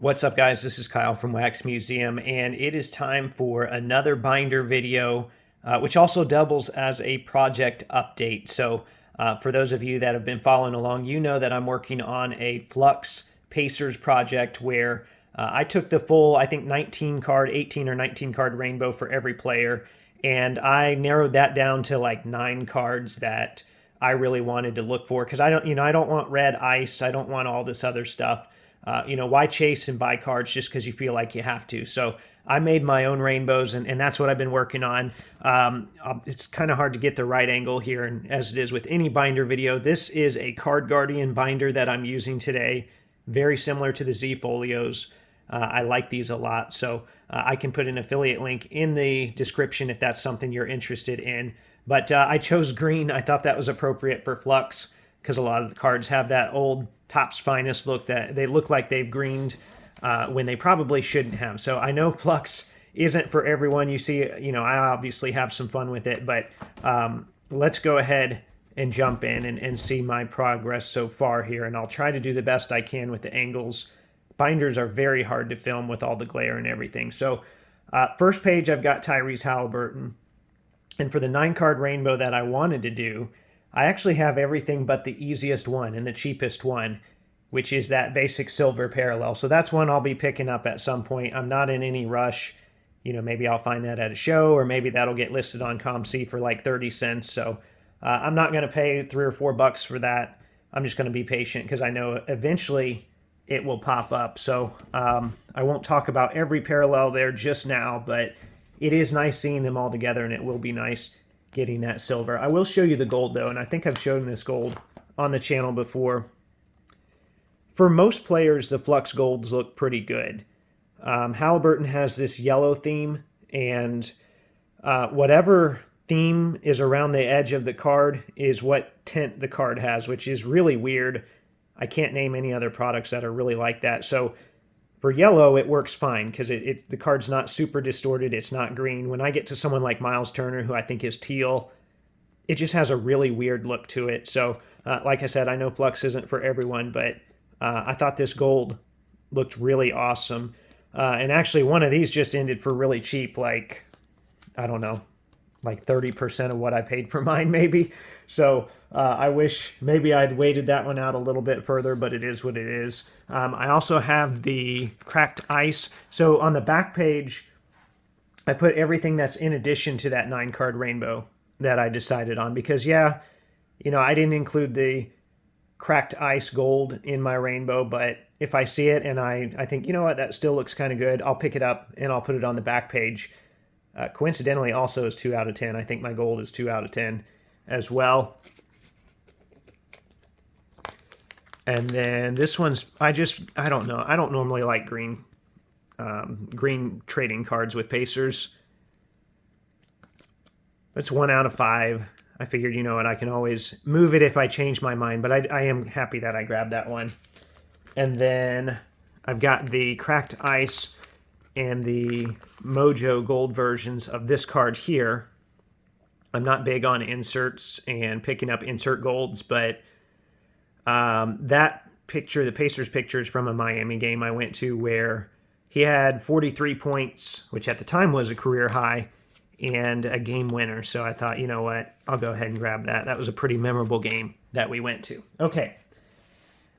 What's up, guys? This is Kyle from Wax Museum, and it is time for another binder video, which also doubles as a project update. So for those of you that have been following along, you know that I'm working on a Flux Pacers project where I took the full, I think 19 card, 18 or 19 card rainbow for every player, and I narrowed that down to like 9 cards that I really wanted to look for, because I don't want red ice, I don't want all this other stuff. Why chase and buy cards just because you feel like you have to? So I made my own rainbows, and that's what I've been working on. It's kind of hard to get the right angle here, and as it is with any binder video, this is a Card Guardian binder that I'm using today, very similar to the Z Folios. I like these a lot, so I can put an affiliate link in the description if that's something you're interested in. But I chose green. I thought that was appropriate for Flux because a lot of the cards have that old Topps Finest look that they look like they've greened when they probably shouldn't have. So I know Flux isn't for everyone. You see, I obviously have some fun with it, but let's go ahead and jump in and see my progress so far here. And I'll try to do the best I can with the angles. Binders are very hard to film with all the glare and everything. So first page, I've got Tyrese Halliburton. And for the 9-card rainbow that I wanted to do, I actually have everything but the easiest one and the cheapest one, which is that basic silver parallel. So that's one I'll be picking up at some point. I'm not in any rush. Maybe I'll find that at a show, or maybe that'll get listed on ComC for like 30 cents. So I'm not going to pay $3 or $4 for that. I'm just going to be patient because I know eventually it will pop up. So I won't talk about every parallel there just now, but it is nice seeing them all together, and it will be nice getting that silver. I will show you the gold, though, and I think I've shown this gold on the channel before. For most players, the Flux golds look pretty good. Halliburton has this yellow theme, and whatever theme is around the edge of the card is what tint the card has, which is really weird. I can't name any other products that are really like that. So for yellow, it works fine because the card's not super distorted. It's not green. When I get to someone like Miles Turner, who I think is teal, it just has a really weird look to it. So, like I said, I know Flux isn't for everyone, but I thought this gold looked really awesome. And actually, one of these just ended for really cheap, like, I don't know, like 30% of what I paid for mine, maybe. So I wish maybe I'd waited that one out a little bit further, but it is what it is. I also have the cracked ice. So on the back page, I put everything that's in addition to that 9-card rainbow that I decided on, because I didn't include the cracked ice gold in my rainbow, but if I see it and I think, you know what, that still looks kind of good, I'll pick it up and I'll put it on the back page. Coincidentally, also is 2 out of 10. I think my gold is 2 out of 10 as well. And then this one's, I don't know. I don't normally like green trading cards with Pacers. It's 1 out of 5. I figured, I can always move it if I change my mind, but I am happy that I grabbed that one. And then I've got the cracked ice and the Mojo gold versions of this card here. I'm not big on inserts and picking up insert golds, but that picture, the Pacers picture, is from a Miami game I went to where he had 43 points, which at the time was a career high, and a game winner. So I thought, you know what, I'll go ahead and grab that. That was a pretty memorable game that we went to. Okay,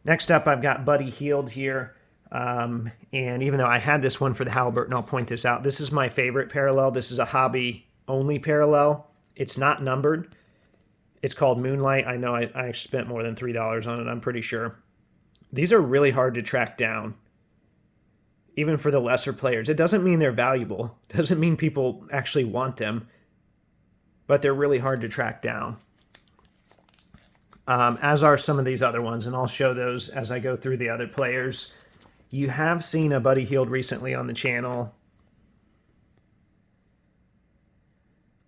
next up I've got Buddy Hield here. And even though I had this one for the Halliburton, I'll point this out. This is my favorite parallel. This is a hobby-only parallel. It's not numbered. It's called Moonlight. I know I spent more than $3 on it, I'm pretty sure. These are really hard to track down, even for the lesser players. It doesn't mean they're valuable. It doesn't mean people actually want them, but they're really hard to track down. As are some of these other ones, and I'll show those as I go through the other players. You have seen a Buddy Hield recently on the channel.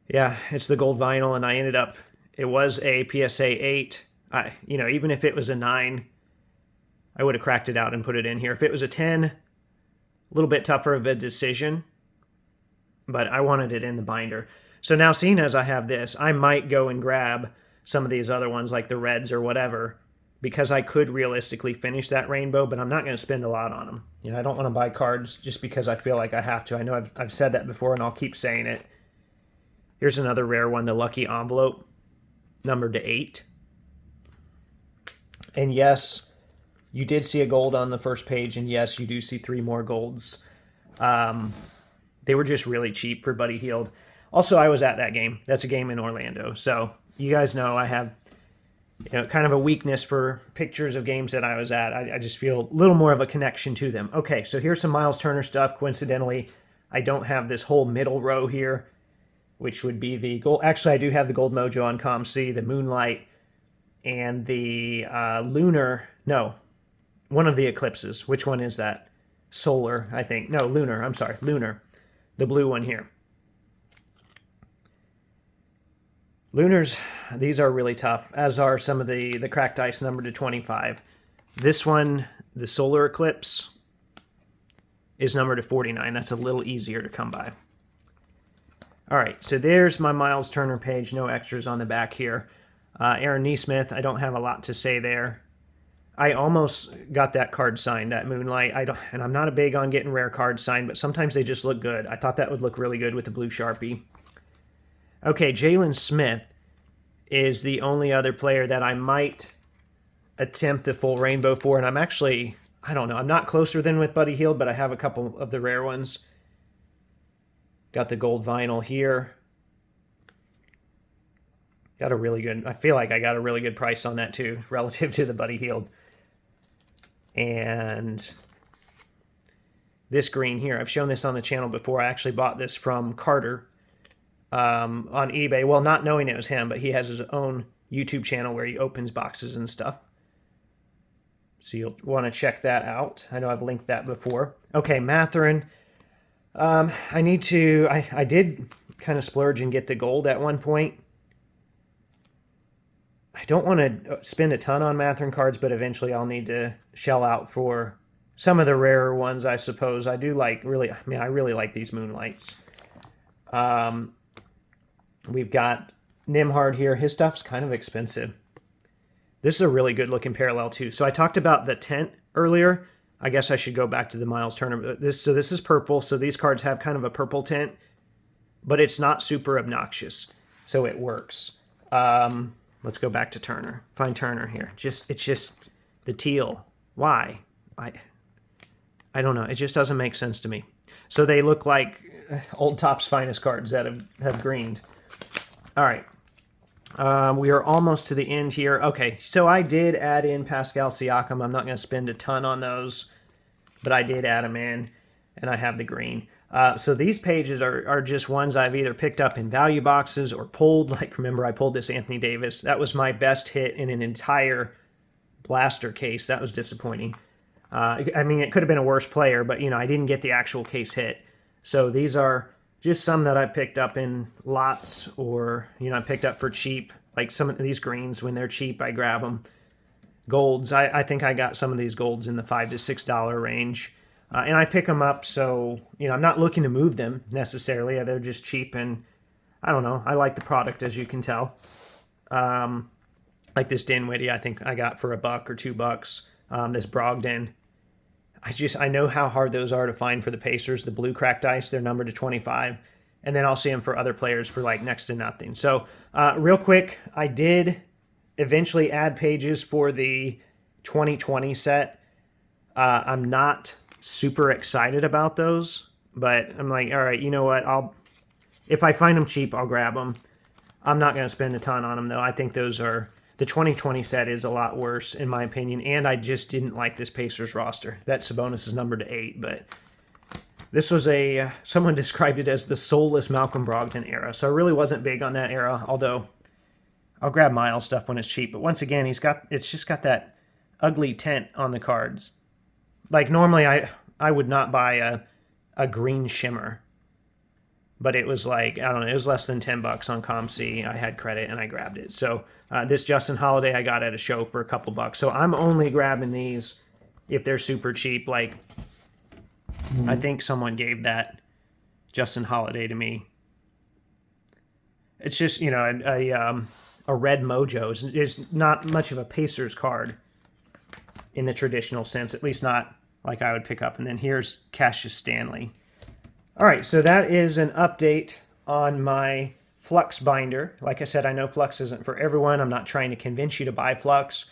Yeah, it's the gold vinyl, and I ended up, it was a PSA 8. Even if it was a 9, I would have cracked it out and put it in here. If it was a 10, a little bit tougher of a decision, but I wanted it in the binder. So now, seeing as I have this, I might go and grab some of these other ones, like the reds or whatever, because I could realistically finish that rainbow, but I'm not going to spend a lot on them. You know, I don't want to buy cards just because I feel like I have to. I know I've said that before, and I'll keep saying it. Here's another rare one, the Lucky Envelope, numbered to 8. And yes, you did see a gold on the first page, and yes, you do see 3 more golds. They were just really cheap for Buddy Hield. Also, I was at that game. That's a game in Orlando. So you guys know I have, you know, kind of a weakness for pictures of games that I was at. I just feel a little more of a connection to them. Okay, so here's some Miles Turner stuff. Coincidentally, I don't have this whole middle row here, which would be the gold. Actually, I do have the Gold Mojo on ComC, the Moonlight, and the Lunar. No, one of the Eclipses. Which one is that? Solar, I think. No, Lunar. I'm sorry, Lunar. The blue one here. Lunars, these are really tough, as are some of the cracked ice numbered to 25. This one, the Solar Eclipse, is numbered to 49. That's a little easier to come by. All right, so there's my Miles Turner page. No extras on the back here. Aaron Nesmith, I don't have a lot to say there. I almost got that card signed, that Moonlight. And I'm not a big on getting rare cards signed, but sometimes they just look good. I thought that would look really good with the blue Sharpie. Okay, Jalen Smith is the only other player that I might attempt the full rainbow for, and I'm actually, I don't know, I'm not closer than with Buddy Hield, but I have a couple of the rare ones. Got the gold vinyl here. Got a really good, I feel like I got a really good price on that too, relative to the Buddy Hield. And this green here, I've shown this on the channel before. I actually bought this from Carter on eBay. Well, not knowing it was him, but he has his own YouTube channel where he opens boxes and stuff. So you'll want to check that out. I know I've linked that before. Okay, Matherin. I did kind of splurge and get the gold at one point. I don't want to spend a ton on Matherin cards, but eventually I'll need to shell out for some of the rarer ones, I suppose. I do like really, I mean, I really like these Moonlights. We've got Nimhard here. His stuff's kind of expensive. This is a really good looking parallel too. So I talked about the tent earlier. I guess I should go back to the Miles Turner. This is purple. So these cards have kind of a purple tint, but it's not super obnoxious. So it works. Let's go back to Turner. Find Turner here. It's just the teal. Why? I don't know. It just doesn't make sense to me. So they look like Old Top's finest cards that have greened. All right. We are almost to the end here. Okay, so I did add in Pascal Siakam. I'm not going to spend a ton on those, but I did add them in, and I have the green. So these pages are just ones I've either picked up in value boxes or pulled. Like, remember, I pulled this Anthony Davis. That was my best hit in an entire blaster case. That was disappointing. I mean, it could have been a worse player, but, you know, I didn't get the actual case hit. So these are just some that I picked up in lots, or, you know, I picked up for cheap. Like some of these greens, when they're cheap, I grab them. Golds, I think I got some of these golds in the $5 to $6 range. And I pick them up, so, you know, I'm not looking to move them necessarily. They're just cheap, and I don't know. I like the product, as you can tell. Like this Dinwiddie, I think I got for $1 or $2. This Brogdon. I know how hard those are to find for the Pacers. The blue cracked ice, they're numbered to 25. And then I'll see them for other players for like next to nothing. So real quick, I did eventually add pages for the 2020 set. I'm not super excited about those, but I'm like, all right, you know what? If I find them cheap, I'll grab them. I'm not going to spend a ton on them, though. I think the 2020 set is a lot worse, in my opinion, and I just didn't like this Pacers roster. That Sabonis is numbered to 8, but this was someone described it as the soulless Malcolm Brogdon era, so I really wasn't big on that era, although I'll grab Miles stuff when it's cheap. But once again, it's just got that ugly tint on the cards. Like, normally I would not buy a green shimmer, but it was like, I don't know, it was less than $10 on ComC. I had credit and I grabbed it. So this Justin Holiday I got at a show for a couple bucks. So I'm only grabbing these if they're super cheap. Like, I think someone gave that Justin Holiday to me. It's just, you know, a red mojo is not much of a Pacers card. in the traditional sense, at least not like I would pick up. And then here's Cassius Stanley. All right, so that is an update on my Flux binder. Like I said, I know Flux isn't for everyone. I'm not trying to convince you to buy Flux,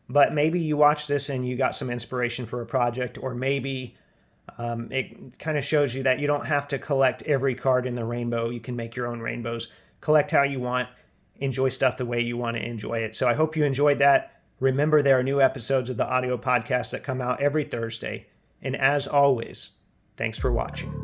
but maybe you watch this and you got some inspiration for a project, or maybe it kind of shows you that you don't have to collect every card in the rainbow. You can make your own rainbows. Collect how you want. Enjoy stuff the way you want to enjoy it. So I hope you enjoyed that. Remember, there are new episodes of the audio podcast that come out every Thursday. And as always, thanks for watching.